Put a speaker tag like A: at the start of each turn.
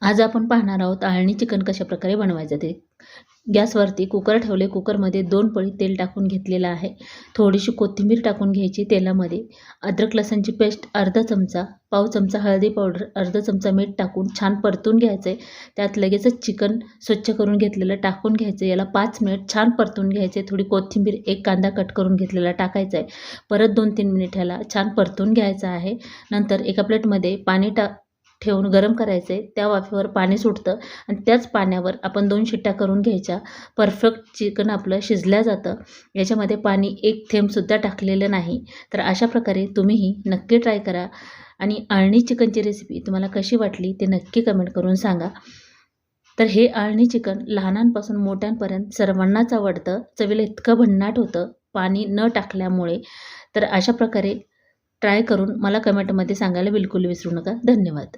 A: आज आपण पाहणार आहोत अळणी चिकन कशाप्रकारे बनवायचं ते. गॅसवरती कुकर ठेवले. कुकरमध्ये 2 पळी तेल टाकून घेतलेलं आहे. थोडीशी कोथिंबीर टाकून घ्यायची तेलामध्ये. अद्रक लसणची पेस्ट अर्धा चमचा, पाव चमचा हळदी पावडर, अर्धा चमचा मीठ टाकून छान परतून घ्यायचं आहे. त्यात लगेचच चिकन स्वच्छ करून घेतलेलं टाकून घ्यायचं. याला 5 मिनिट छान परतून घ्यायचे. थोडी कोथिंबीर, एक कांदा कट करून घेतलेला टाकायचा आहे. परत 2-3 मिनिट ह्याला छान परतून घ्यायचं आहे. नंतर एका प्लेटमध्ये पाणी ठेवून गरम करायचं आहे. त्या वाफेवर पाणी सुटतं आणि त्याच पाण्यावर आपण 2 शिट्ट्या करून घ्यायच्या. परफेक्ट चिकन आपलं शिजलं जातं. याच्यामध्ये पाणी एक थेंबसुद्धा टाकलेलं नाही. तर अशा प्रकारे तुम्हीही नक्की ट्राय करा आणि अळणी चिकनची रेसिपी तुम्हाला कशी वाटली ते नक्की कमेंट करून सांगा. तर हे अळणी चिकन लहानांपासून मोठ्यांपर्यंत सर्वांनाच आवडतं. चवीला इतकं भन्नाट होतं पाणी न टाकल्यामुळे. तर अशा प्रकारे ट्राय करून मला कमेंटमध्ये सांगायला बिलकुल विसरू नका. धन्यवाद.